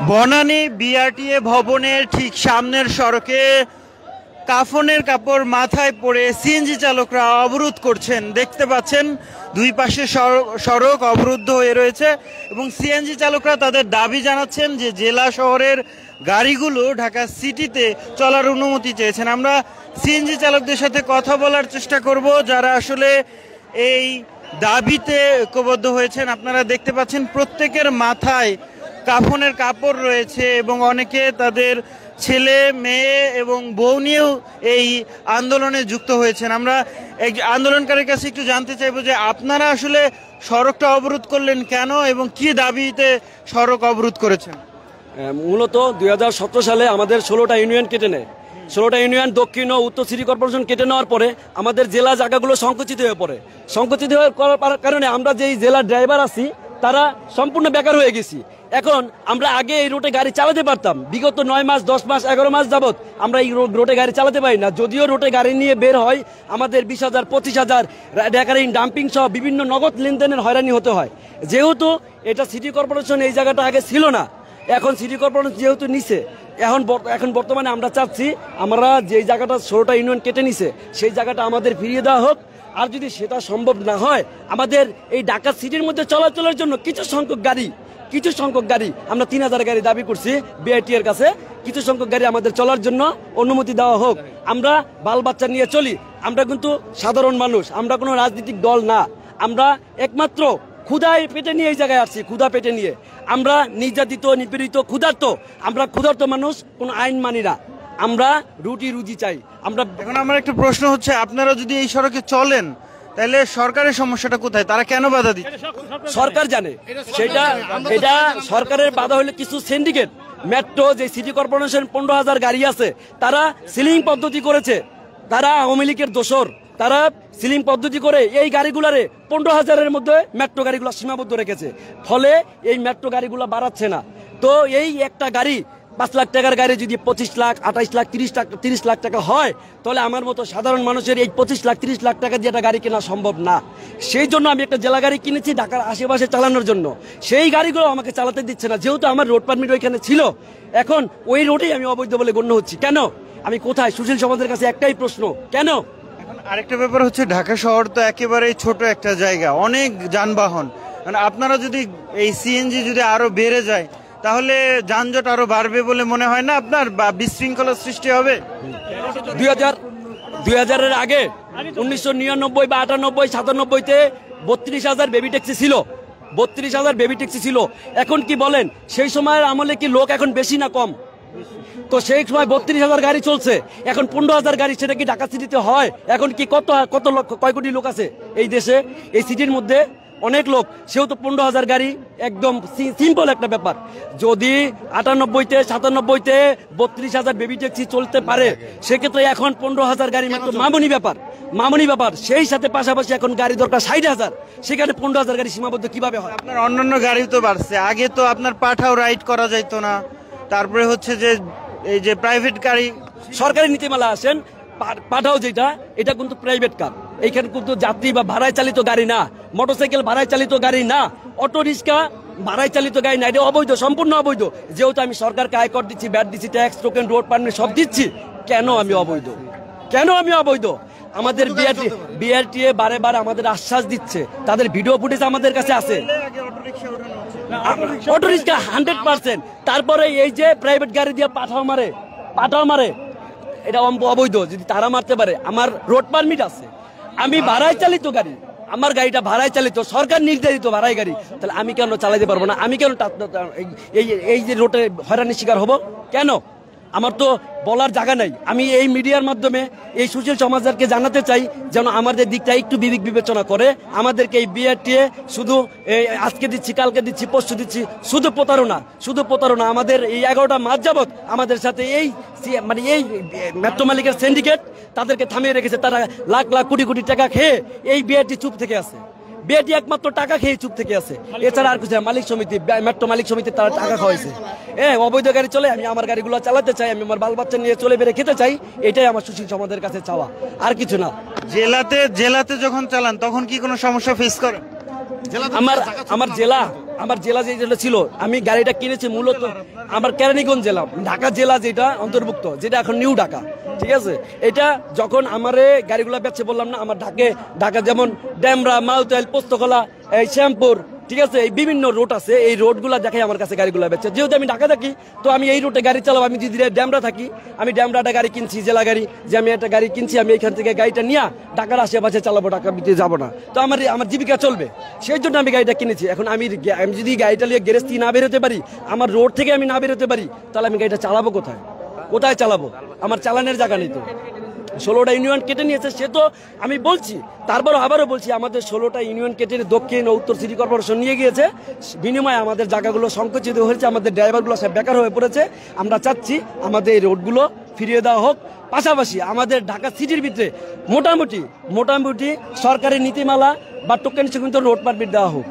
Banani BRTA ভবনের ঠিক সামনের সড়কে কাফনের কাপড় মাথায় পরে সিএনজি চালকরা অবরোধ করছেন। দেখতে পাচ্ছেন দুই পাশে সড়ক অবরুদ্ধ হয়ে রয়েছে এবং সিএনজি চালকরা তাদের দাবি জানাচ্ছেন যে জেলা শহরের গাড়িগুলো ঢাকা সিটিতে চলার অনুমতি চেয়েছেন। আমরা সিএনজি চালকদের সাথে কথা বলার চেষ্টা করব যারা আসলে এই দাবিতে ঐক্যবদ্ধ হয়েছেন। আপনারা দেখতে পাচ্ছেন প্রত্যেকের মাথায় কাফনের কাপড় রয়েছে এবং অনেকে তাদের ছেলে মেয়ে এবং বউ নিয়েও এই আন্দোলনে যুক্ত হয়েছেন। আমরা আন্দোলনকারীর কাছে একটু জানতে চাইবো যে আপনারা আসলে সড়কটা অবরোধ করলেন কেন এবং কি দাবিতে সড়ক অবরোধ করেছেন? মূলত 2017 সালে আমাদের 16টা ইউনিয়ন কেটে নেয়। 16টা ইউনিয়ন দক্ষিণ ও উত্তর সিটি কর্পোরেশন কেটে নেওয়ার পরে আমাদের জেলা জায়গাগুলো সংকুচিত হয়ে পড়ে। সংকুচিত হয়ে পড়ার কারণে আমরা যেই জেলার ড্রাইভার আছি তারা সম্পূর্ণ বেকার হয়ে গেছি। এখন আমরা আগে এই রুটে গাড়ি চালাতে পারতাম, বিগত 9 মাস 10 মাস 11 মাস যাবত আমরা এই রুটে গাড়ি চালাতে পারি না। যদিও রুটে গাড়ি নিয়ে বের হয় আমাদের 20,000 25,000 রেকারিং ডাম্পিং সহ বিভিন্ন নগদ লেনদেনের হয়রানি হতে হয়। যেহেতু এটা সিটি কর্পোরেশন এই জায়গাটা আগে ছিল না, এখন সিটি কর্পোরেশন যেহেতু নিছে, এখন বর্তমানে আমরা চাচ্ছি আমরা যেই জায়গাটা 16টা ইউনিয়ন কেটে নিছে সেই জায়গাটা আমাদের ফিরিয়ে দেওয়া হোক। আর যদি সেটা সম্ভব না হয় আমাদের এই ঢাকা সিটির মধ্যে চলাচলের জন্য কিছু সংখ্যক গাড়ি আমরা 3000 গাড়ি দাবি করছি বিআরটি এর কাছে, কিছু সংখ্যক গাড়ি আমাদের চলার জন্য অনুমতি দেওয়া হোক। আমরা বাল বাচ্চা নিয়ে চলি, আমরা কিন্তু সাধারণ মানুষ, আমরা কোনো রাজনৈতিক দল না। আমরা একমাত্র ক্ষুধায় পেটে নিয়ে এই জায়গায় আসছি, ক্ষুধা পেটে নিয়ে। আমরা নির্যাতিত নিপীড়িত ক্ষুধার্ত, আমরা ক্ষুধার্ত মানুষ, কোনো আইন মানি না, আমরা রুজি চাই। এখন আমার একটা প্রশ্ন হচ্ছে, আপনারা যদি এই সড়কে চলেন তাহলে সরকারের সমস্যাটা কোথায়? তারা কেন বাধা দিচ্ছে? সরকার জানে সেটা। এটা সরকারের বাধা হলে কিছু সিন্ডিকেট মেট্রো যে সিটি কর্পোরেশন 15,000 গাড়ি আছে তারা সিলিং পদ্ধতি করেছে, তারা আওয়ামী লীগের দোসর, তারা সিলিং পদ্ধতি করে এই গাড়িগুলারে 15,000-এর মধ্যে মেট্রো গাড়িগুলো সীমাবদ্ধ রেখেছে। ফলে এই মেট্রো গাড়িগুলো বাড়াচ্ছে না। তো এই একটা গাড়ি 5 লাখ টাকার গাড়ি যদি 25 লাখ 28 লাখ 30 লাখ টাকা হয় তাহলে আমার মতো সাধারণ মানুষের এই 25 লাখ 30 লাখ টাকা দিয়ে একটা গাড়ি কেনা সম্ভব না। সেই জন্য আমি একটা জেলা গাড়ি কিনেছি ঢাকার আশেপাশে চালানোর জন্য। সেই গাড়িগুলো আমাকে চালাতে দিচ্ছে না, যেহেতু আমার রোড পারমিট ওইখানে ছিল। এখন ওই রোডেই আমি অবৈধ বলে গণ্য হচ্ছি। কেন? আমি কোথায়? সুশীল সমাজের কাছে একটাই প্রশ্ন, কেন? এখন আরেকটা ব্যাপার হচ্ছে, ঢাকা শহর তো একেবারেই ছোট একটা জায়গা, অনেক যানবাহন। মানে আপনারা যদি এই সিএনজি যদি আরো বেড়ে যায় তাহলে যানজট আরো বাড়বে বলে মনে হয় না আপনার, বা বিশৃঙ্খলার সৃষ্টি হবে? 2000-এর আগে 1999 বা 98 97-তে 32,000 বেবি ট্যাক্সি ছিল, 32,000 বেবি ট্যাক্সি ছিল। এখন কি বলেন, সেই সময়ের আমলে কি লোক এখন বেশি না কম? তো সেই সময় 32,000 গাড়ি চলছে, এখন 15,000 গাড়ি, সেটা কি ঢাকা সিটিতে হয়? এখন কি কত লক্ষ কয় কোটি লোক আছে এই দেশে, এই সিটির মধ্যে অনেক লোক, সেহেতু 15,000 গাড়ি একদম সিম্পল একটা ব্যাপার। যদি 98-তে 97-তে 32,000 বেবি ট্যাক্সি চলতে পারে, সেক্ষেত্রে এখন 15,000 গাড়ি মাত্র মামুনি ব্যাপার। সেই সাথে পাশাপাশি এখন গাড়ি দরকার 60,000, সেখানে 15,000 গাড়ি সীমাবদ্ধ কিভাবে হয়? আপনার অন্যান্য গাড়ি তো বাড়ছে, আগে তো আপনার পাঠাও রাইড করা যাইতো না। তারপরে হচ্ছে যে এই যে প্রাইভেট গাড়ি, সরকারি নীতিমালা আসেন, পাঠাও যেটা, এটা কিন্তু প্রাইভেট কার, এইখানে কিন্তু যাত্রী বা ভাড়ায় চালিত গাড়ি না, মোটরসাইকেল ভাড়ায় চালিত গাড়ি না, অটো রিক্সা ভাড়ায় চালিত গাড়ি না। এটা অবৈধ, সম্পূর্ণ অবৈধ। যেহেতু আমি সরকারকে আয়কর দিচ্ছি, ব্যাট দিচ্ছি, ট্যাক্স, টোকেন, রোড পারমিট সব দিচ্ছি, কেন আমি অবৈধ? আমাদের বিআরটিএ বারে আমাদের আশ্বাস দিচ্ছে, তাদের ভিডিও ফুটেজ আমাদের কাছে আছে, অটো রিক্সা 100%। তারপরে এই যে প্রাইভেট গাড়ি দিয়ে পাঠাও মারে, এটা অবৈধ। যদি তারা মারতে পারে, আমার রোড পারমিট আছে, আমি ভাড়ায় চালিত গাড়ি, আমার গাড়িটা ভাড়ায় চালিত, সরকার নির্ধারিত ভাড়ায় গাড়ি, তাহলে আমি কেন চালাতে পারবো না? আমি কেন এই যে রোডে হয়রানির শিকার হব? কেন? আমার তো বলার জায়গা নাই। আমি এই মিডিয়ার মাধ্যমে এই সুশীল সমাজকে জানাতে চাই যেন আমাদের দিকটা একটু বিবেক বিবেচনা করে। আমাদেরকে এই বিআরটিএ শুধু আজকে দিচ্ছি, কালকে দিচ্ছি, পরশু দিচ্ছি, শুধু প্রতারণা। আমাদের এই 11টা মাস যাবত আমাদের সাথে এই মেট্রো মালিকের সিন্ডিকেট তাদেরকে থামিয়ে রেখেছে। তারা লাখ লাখ কোটি কোটি টাকা খেয়ে এই বিআরটি চুপ থেকে আছে, বিআরটি একমাত্র টাকা খেয়ে চুপ থেকে আছে, এছাড়া আর কিছু। মালিক সমিতি, মেট্রো মালিক সমিতি, তারা টাকা খাওয়াইছে। অবৈধ গাড়ি চলে, আমি আমার গাড়িগুলো চালাতে চাই, আমি আমার বাল বাচ্চা নিয়ে চলে বেড়ে খেতে চাই, এটাই আমার সুশীল সমাজের কাছে চাওয়া, আর কিছু না। জেলাতে যখন চালান তখন কি কোনো সমস্যা ফেস করেন? আমার জেলা আমার জেলা যেটা ছিল, আমি গাড়িটা কিনেছি মূলত আমার কেরানীগঞ্জ জেলা, ঢাকা জেলা যেটা অন্তর্ভুক্ত, যেটা এখন নিউ ঢাকা। ঠিক আছে, এটা যখন আমারে গাড়িগুলো বেচছে বললাম না, আমার ঢাকা যেমন ড্যামরা, মালতেল, পোস্তকলা, এই শ্যামপুর, ঠিক আছে, এই বিভিন্ন রোড আছে, এই রোডগুলো দেখাই আমার কাছে গাড়িগুলো বেচছে। যেহেতু আমি ঢাকা থাকি, তো আমি এই রোডে গাড়ি চালাবো। আমি যদি ড্যামরা থাকি, আমি ড্যামরাটা গাড়ি কিনছি, জেলা গাড়ি, যে আমি একটা গাড়ি কিনছি, আমি এখান থেকে গাড়িটা নিয়ে ঢাকার আশেপাশে চালাবো, ঢাকা ভিতরে যাবো না। তো আমার জীবিকা চলবে, সেই জন্য আমি গাড়িটা কিনেছি। এখন আমি যদি গাড়িটা নিয়ে গ্যারেজ থেকে না বেরোতে পারি, আমার রোড থেকে আমি না বেরোতে পারি, তাহলে আমি গাড়িটা চালাবো কোথায় চালাবো? আমার চালানোর জায়গা নেই। তো 16টা ইউনিয়ন কেটে নিয়েছে, সে তো আমি বলছি, তারপরও আবারও বলছি, আমাদের 16টা ইউনিয়ন কেটে দক্ষিণ ও উত্তর সিটি কর্পোরেশন নিয়ে গিয়েছে, বিনিময়ে আমাদের জায়গাগুলো সংকুচিত হয়েছে, আমাদের ড্রাইভারগুলো সব বেকার হয়ে পড়েছে। আমরা চাচ্ছি আমাদের এই রোডগুলো ফিরিয়ে দেওয়া হোক। পাশাপাশি আমাদের ঢাকা সিটির ভিতরে মোটামুটি সরকারি নীতিমালা বা টোকেন কিন্তু রোড পারমিট দেওয়া হোক।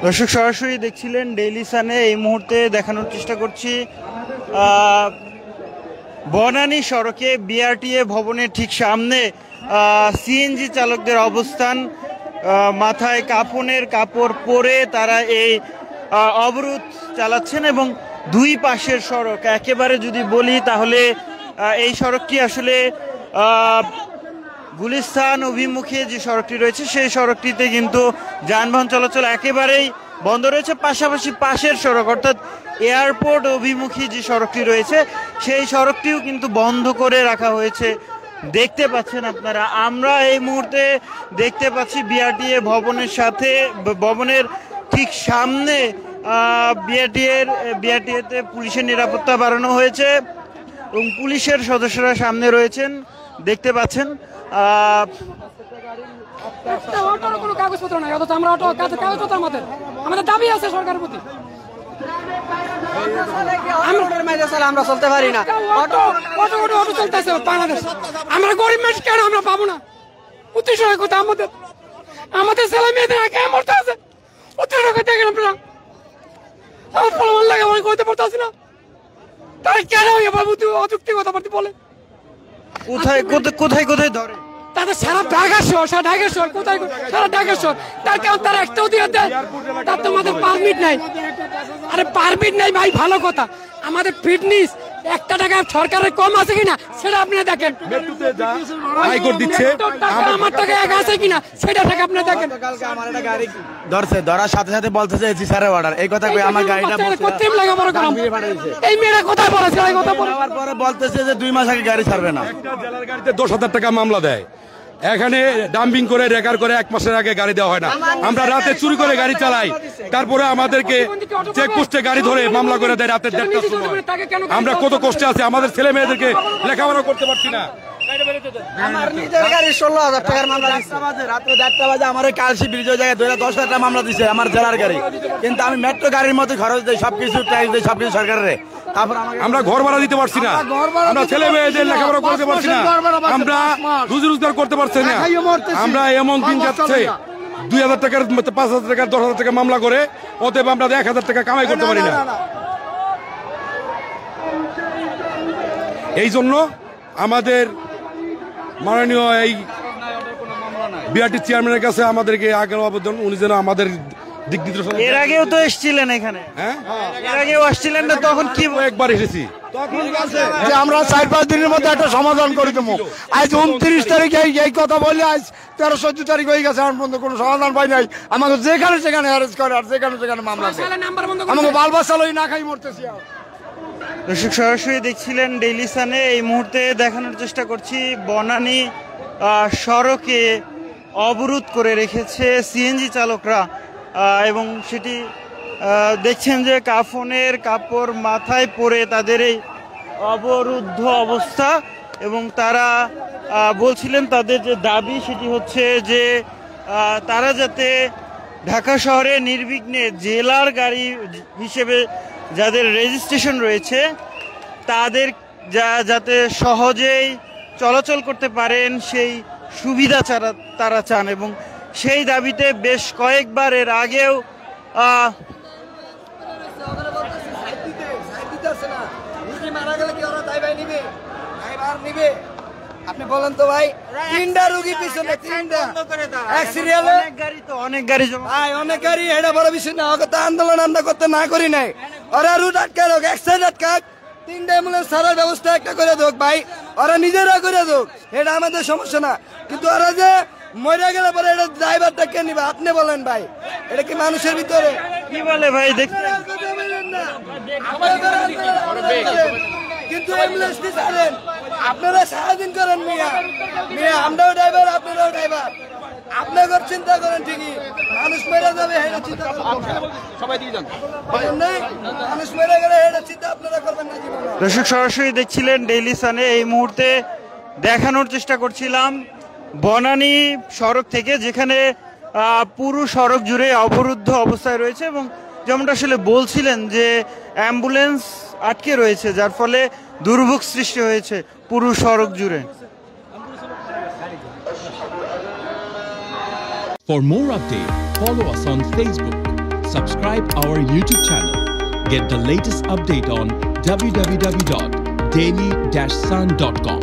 দর্শক সরাসরি দেখছিলেন ডেইলি সানে। এই মুহূর্তে দেখানোর চেষ্টা করছি বনানী সড়কে বিআরটিএ ভবনের ঠিক সামনে সিএনজি চালকদের অবস্থান। মাথায় কাফনের কাপড় পরে তারা এই অবরোধ চালাচ্ছেন এবং দুই পাশের সড়ক একেবারে যদি বলি তাহলে এই সড়কটি আসলে গুলিস্তান অভিমুখে যে সড়কটি রয়েছে সেই সড়কটিতে কিন্তু যানবাহন চলাচল একেবারেই বন্ধ রয়েছে। পাশাপাশি পাশের সড়ক অর্থাৎ এয়ারপোর্ট অভিমুখী যে সড়কটি রয়েছে সেই সড়কটিও কিন্তু বন্ধ করে রাখা হয়েছে। দেখতে পাচ্ছেন আপনারা, আমরা এই মুহূর্তে দেখতে পাচ্ছি বিআরটিএ ভবনের ঠিক সামনে বিআরটিএতে পুলিশের নিরাপত্তা বাড়ানো হয়েছে এবং পুলিশের সদস্যরা সামনে রয়েছেন, দেখতে পাচ্ছেন। কোনো কাগজপত্র নাই, অথচ আমরা কাগজপত্র আমাদের দাবি আছে সরকারের প্রতি। আমরা চলতে পারি না, অটো চলতেছে বাংলাদেশ। আমরা গরিব মানুষ, কেন আমরা পাবো না? উদ্দেশ্য কথা আমাদের ছেলে মেয়েদের একা মরতে আছে, উদ্দেশ্য কথা দেখেন আপনারা। আমার ফলমান লাগে, আমরা করতে পারতেছি না। তারা কেন অযুক্তি কথাবার্তা বলে? কোথায় ধরে তাদের সারা ঢাকা শহর কোথায়, সারা ঢাকা শহর। তার কারণ তারা একটাও দিয়ে দেয়, তার তো আমাদের পারমিট নাই। আরে পারমিট নাই ভাই, ভালো কথা, আমাদের ফিটনেস 1 টাকা সরকারের কম আছে কিনা সেটা আপনি দেখেন। আমার টাকা এক আছে কিনা সেটা থেকে আপনি দেখেন। ধরার সাথে সাথে বলতেছে এসি স্যারের অর্ডার, এই কথা কই আমার গাড়িটা এই মেয়েরা কোথায় বলেছে, এই কথা পরে বলতেছে যে 2 মাস আগে গাড়ি ছাড়বে না। একটা জেলার গাড়িতে 10,000 টাকা মামলা দেয়, এখানে ডাম্পিং করে রেকার করে 1 মাসের আগে গাড়ি দেওয়া হয় না। আমরা রাতে চুরি করে গাড়ি চালাই, তারপরে আমাদেরকে চেকপোস্টে গাড়ি ধরে মামলা করে দেয় রাতের 1:30টার সময়। আমরা কত কষ্টে আছি, আমাদের ছেলে মেয়েদেরকে লেখাপড়া করতে পারছি না। আমার নিজের গাড়ি 16,000 টাকার মামলা দিচ্ছে, রাত্রে 1:30টা বাজে আমার কালসি ব্রিজের জায়গায় 10,000 টাকা মামলা দিচ্ছে আমার জেলার গাড়ি। কিন্তু আমি মেট্রো গাড়ির মতো খরচ দিই, সবকিছু ট্যাক্স দিই, সবকিছু সরকারের। আমরা ঘর ভাড়া দিতে পারছি না, আমরা ছেলে মেয়েদের লেখাপড়া করতে পারছি না, আমরা রুজি রোজগার করতে পারছি না। আমরা এমন দিন যাচ্ছে 2,000 টাকার 5,000 টাকা 10,000 টাকা মামলা করে, অতএব আমরা 1,000 টাকা কামাই করতে পারি না। এই জন্য আমাদের মাননীয় এই বিআরটি চেয়ারম্যানের কাছে আমাদেরকে আগের আবেদন, উনি যেন আমাদের দিক নির্দেশনা। এর আগেও তো এসেছিলেন এখানে, হ্যাঁ এর আগেও আসছিলেন না, তখন কি একবার এসেছি, যে আমরা 4-5 দিনের মধ্যে একটা সমাধান করে দেবো। আজ 29 তারিখে এই কথা বলে আজ 13-14 তারিখ হয়ে গেছে, আমার পর্যন্ত কোনো সমাধান পাই নাই। আমাকে যেখানে সেখানে অ্যারেস্ট করে আর যেখানে মামলা দেয়, আমাকে বাল বাচ্চালই না খাই মরতেছি। দর্শক সরাসরি দেখছিলেন ডেইলি সানে। এই মুহূর্তে দেখানোর চেষ্টা করছি বনানী সড়কে অবরোধ করে রেখেছে সিএনজি চালকরা এবং সেটি দেখছেন যে কাফনের কাপড় মাথায় পরে তাদের এই অবরুদ্ধ অবস্থা এবং তারা বলছিলেন তাদের যে দাবি সেটি হচ্ছে যে তারা যাতে ঢাকা শহরে নির্বিঘ্নে জেলার গাড়ি হিসেবে যাদের রেজিস্ট্রেশন রয়েছে তাদের যাতে সহজেই চলাচল করতে পারেন সেই সুবিধা তারা চান এবং সেই দাবিতে বেশ কয়েকবার এর আগেও আপনি বলেন তো ভাই, 3টা রোগী পিছনে, 3টা এক সিরিয়ালে অনেক গাড়ি জমা ভাই, অনেক গাড়ি। এটা বড় বিষয় না, ওকে তো আন্দোলন আমরা করতে না করি নাই। ওরা রুট আটকে হোক, এক সাইড আটকাক, 3টা অ্যাম্বুলেন্স ছাড়ার ব্যবস্থা একটা করে হোক ভাই, ওরা নিজেরা করে হোক, এটা আমাদের সমস্যা না। কিন্তু ওরা যে মরে গেলে পরে এটা ড্রাইভারটা কে নিবে আপনি বলেন ভাই, এটা কি মানুষের ভিতরে? কি বলে ভাই দেখতে কিন্তু অ্যাম্বুলেন্স দিয়ে ছাড়েন, আপনারা সারাদিন করেন মিয়া, আমরাও ড্রাইভার, আপনারাও ড্রাইভার, আপনাদের চিন্তা করেন ঠিকই, মানুষ মেরে যাবে এটা চিন্তা সবাই দিয়ে যান, মানুষ মেরে গেলে এটা চিন্তা আপনারা করবেন না জীবনে। দর্শক সরাসরি দেখছিলেন ডেইলি সানে। এই মুহূর্তে দেখানোর চেষ্টা করছিলাম বনানী সড়ক থেকে, যেখানে পুরো সড়ক জুড়ে অবরুদ্ধ অবস্থায় রয়েছে এবং যেমনটা আসলে বলছিলেন যে অ্যাম্বুলেন্স আটকে রয়েছে, যার ফলে দুর্ভোগ সৃষ্টি হয়েছে পুরো সড়ক জুড়ে। For more updates, follow us on Facebook, subscribe our YouTube channel, get the latest update on www.daily-sun.com.